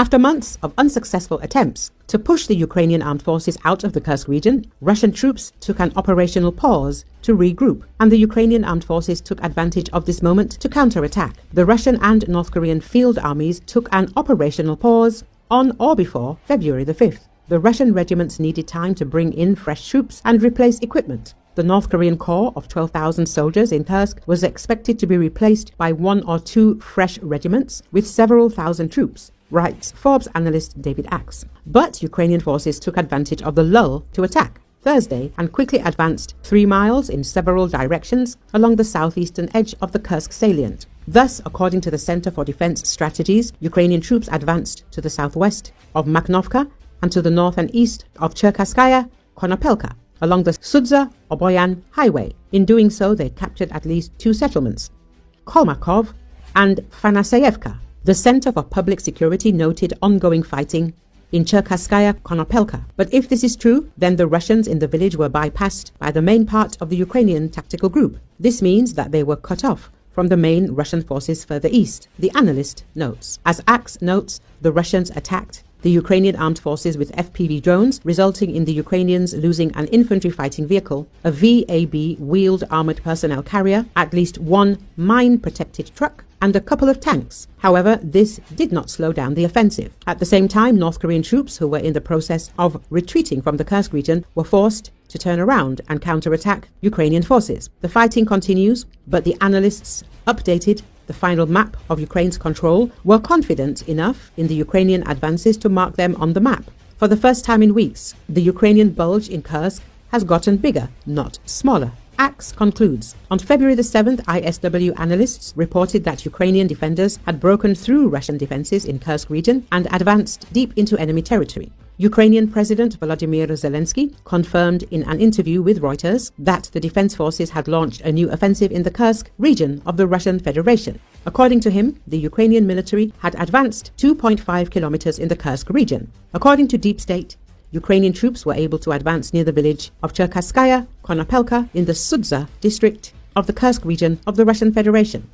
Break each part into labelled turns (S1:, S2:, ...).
S1: After months of unsuccessful attempts to push the Ukrainian armed forces out of the Kursk region, Russian troops took an operational pause to regroup, and the Ukrainian armed forces took advantage of this moment to counterattack. The Russian and North Korean field armies took an operational pause on or before February the 5th. The Russian regiments needed time to bring in fresh troops and replace equipment. The North Korean corps of 12,000 soldiers in Kursk was expected to be replaced by 1 or 2 fresh regiments with several thousand troops, writes Forbes analyst David Axe. But Ukrainian forces took advantage of the lull to attack Thursday and quickly advanced 3 miles in several directions along the southeastern edge of the Kursk salient. Thus, according to the Center for Defense Strategies, Ukrainian troops advanced to the southwest of Makhnovka and to the north and east of Cherkasskaya Konopelka along the Sudza-Oboyan highway. In doing so, they captured at least 2 settlements, Kolmakov and Fanaseyevka. The Center for Public Security noted ongoing fighting in Cherkasskaya Konopelka. But if this is true, then the Russians in the village were bypassed by the main part of the Ukrainian tactical group. This means that they were cut off from the main Russian forces further east, the analyst notes. As Axe notes, the Russians attacked the Ukrainian armed forces with FPV drones, resulting in the Ukrainians losing an infantry fighting vehicle, a VAB wheeled armored personnel carrier, at least 1 mine-protected truck, and a couple of tanks. However, this did not slow down the offensive. At the same time, North Korean troops who were in the process of retreating from the Kursk region were forced to turn around and counterattack Ukrainian forces. The fighting continues, but the analysts updated the final map of Ukraine's control, were confident enough in the Ukrainian advances to mark them on the map. For the first time in weeks, the Ukrainian bulge in Kursk has gotten bigger, not smaller. Axe concludes. On February the 7th, ISW analysts reported that Ukrainian defenders had broken through Russian defenses in Kursk region and advanced deep into enemy territory. Ukrainian President Volodymyr Zelensky confirmed in an interview with Reuters that the defense forces had launched a new offensive in the Kursk region of the Russian Federation. According to him, the Ukrainian military had advanced 2.5 kilometers in the Kursk region. According to Deep State, Ukrainian troops were able to advance near the village of Cherkasskaya Konopelka in the Sudza district of the Kursk region of the Russian Federation.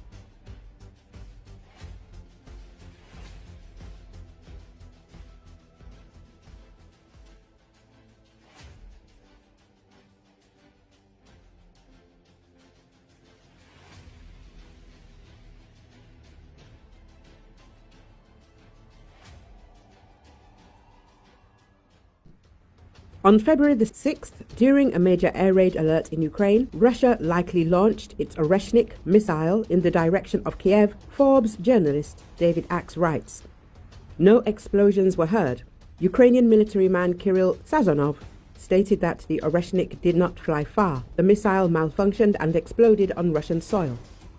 S1: On February the 6th, during a major air raid alert in Ukraine, Russia likely launched its Oreshnik missile in the direction of Kiev, Forbes journalist David Axe writes. No explosions were heard. Ukrainian military man Kirill Sazonov stated that the Oreshnik did not fly far. The missile malfunctioned and exploded on Russian soil.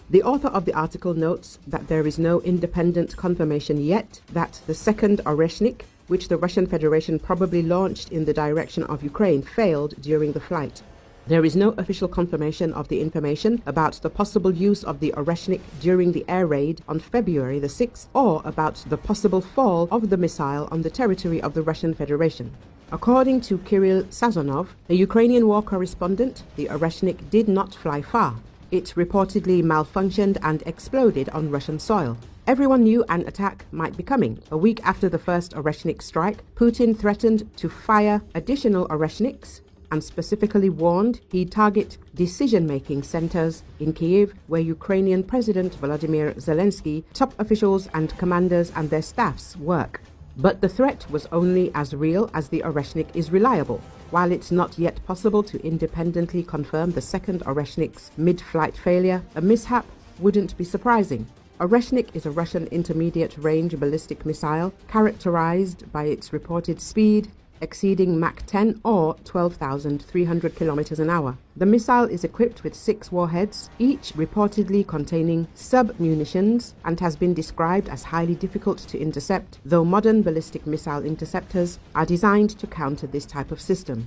S1: The author of the article notes that there is no independent confirmation yet that the second Oreshnik, which the Russian Federation probably launched in the direction of Ukraine, failed during the flight. There is no official confirmation of the information about the possible use of the Oreshnik during the air raid on February the 6th or about the possible fall of the missile on the territory of the Russian Federation. According to Kirill Sazonov, a Ukrainian war correspondent, the Oreshnik did not fly far. It reportedly malfunctioned and exploded on Russian soil. Everyone knew an attack might be coming. A week after the first Oreshnik strike, Putin threatened to fire additional Oreshniks and specifically warned he'd target decision-making centers in Kyiv, where Ukrainian President Volodymyr Zelensky, top officials and commanders and their staffs work. But the threat was only as real as the Oreshnik is reliable. While it's not yet possible to independently confirm the second Oreshnik's mid-flight failure, a mishap wouldn't be surprising. Oreshnik is a Russian intermediate-range ballistic missile characterized by its reported speed exceeding Mach 10 or 12,300 kilometers an hour. The missile is equipped with 6 warheads, each reportedly containing sub-munitions, and has been described as highly difficult to intercept, though modern ballistic missile interceptors are designed to counter this type of system.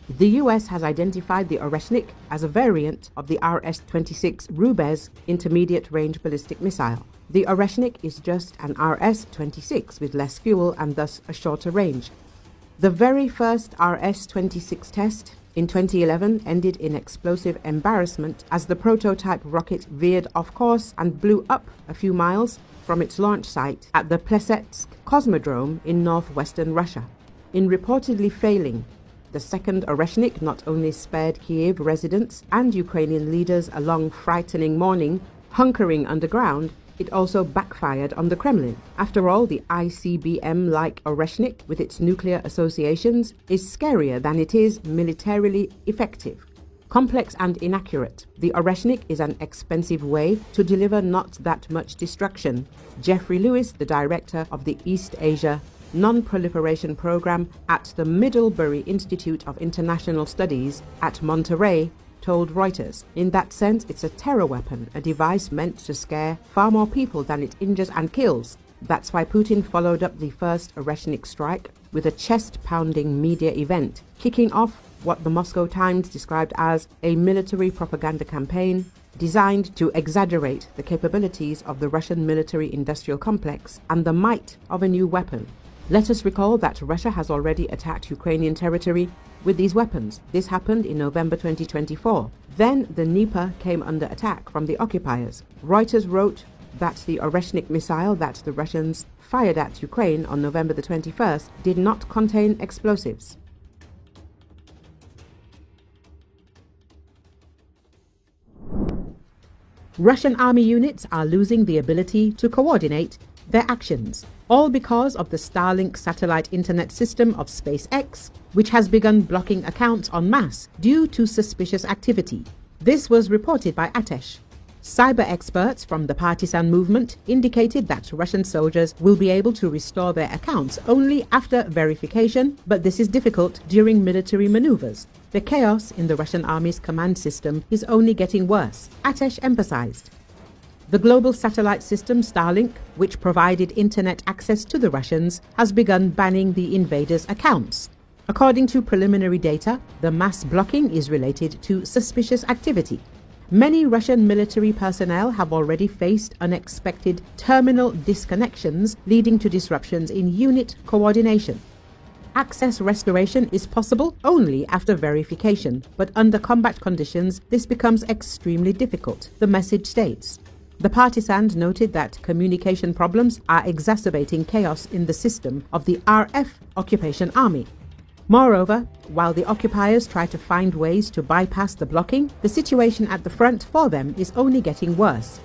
S1: The US has identified the Oreshnik as a variant of the RS-26 Rubez intermediate-range ballistic missile. The Oreshnik is just an RS-26 with less fuel and thus a shorter range. The very first RS-26 test in 2011 ended in explosive embarrassment as the prototype rocket veered off course and blew up a few miles from its launch site at the Plesetsk Cosmodrome in northwestern Russia. In reportedly failing, the second Oreshnik not only spared Kyiv residents and Ukrainian leaders a long frightening morning hunkering underground, it also backfired on the Kremlin. After all, the ICBM-like Oreshnik, with its nuclear associations, is scarier than it is militarily effective. Complex and inaccurate, the Oreshnik is an expensive way to deliver not that much destruction. Jeffrey Lewis, the director of the East Asia Non-Proliferation Program at the Middlebury Institute of International Studies at Monterey, told Reuters. In that sense, it's a terror weapon, a device meant to scare far more people than it injures and kills. That's why Putin followed up the first Oreshnik strike with a chest-pounding media event, kicking off what the Moscow Times described as a military propaganda campaign designed to exaggerate the capabilities of the Russian military-industrial complex and the might of a new weapon. Let us recall that Russia has already attacked Ukrainian territory with these weapons. This happened in November 2024. Then the Dnieper came under attack from the occupiers. Reuters wrote that the Oreshnik missile that the Russians fired at Ukraine on November the 21st did not contain explosives. Russian army units are losing the ability to coordinate their actions, all because of the Starlink satellite internet system of SpaceX, which has begun blocking accounts en masse due to suspicious activity. This was reported by Atesh. Cyber experts from the partisan movement indicated that Russian soldiers will be able to restore their accounts only after verification, but this is difficult during military maneuvers. The chaos in the Russian army's command system is only getting worse, Atesh emphasized. The global satellite system Starlink, which provided internet access to the Russians, has begun banning the invaders' accounts. According to preliminary data, the mass blocking is related to suspicious activity. Many Russian military personnel have already faced unexpected terminal disconnections, leading to disruptions in unit coordination. Access restoration is possible only after verification, but under combat conditions, this becomes extremely difficult, the message states. The partisans noted that communication problems are exacerbating chaos in the system of the RF occupation army. Moreover, while the occupiers try to find ways to bypass the blocking, the situation at the front for them is only getting worse.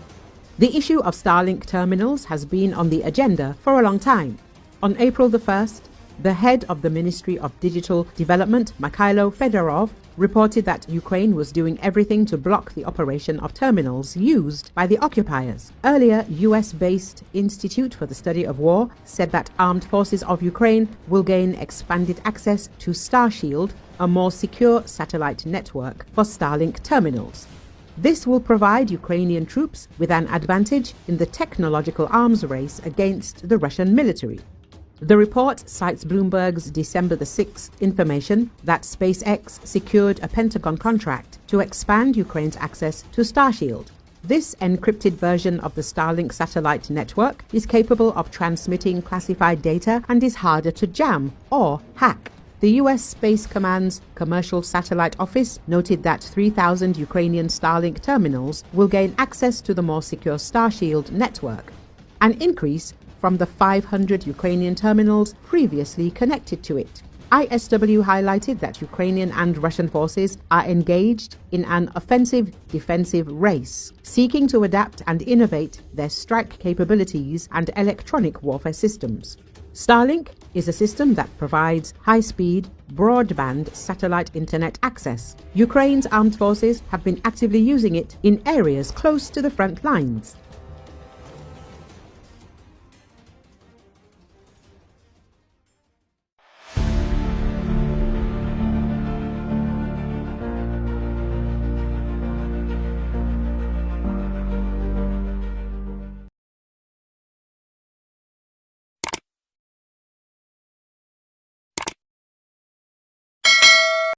S1: The issue of Starlink terminals has been on the agenda for a long time. On April the 1st, the head of the Ministry of Digital Development, Mikhailo Fedorov, reported that Ukraine was doing everything to block the operation of terminals used by the occupiers. Earlier, US-based Institute for the Study of War said that armed forces of Ukraine will gain expanded access to Starshield, a more secure satellite network for Starlink terminals. This will provide Ukrainian troops with an advantage in the technological arms race against the Russian military. The report cites Bloomberg's December the 6th information that SpaceX secured a Pentagon contract to expand Ukraine's access to Starshield. This encrypted version of the Starlink satellite network is capable of transmitting classified data and is harder to jam or hack. The U.S. Space Command's Commercial Satellite Office noted that 3,000 Ukrainian Starlink terminals will gain access to the more secure Starshield network, an increase from the 500 Ukrainian terminals previously connected to it. ISW highlighted that Ukrainian and Russian forces are engaged in an offensive-defensive race, seeking to adapt and innovate their strike capabilities and electronic warfare systems. Starlink is a system that provides high-speed, broadband satellite internet access. Ukraine's armed forces have been actively using it in areas close to the front lines.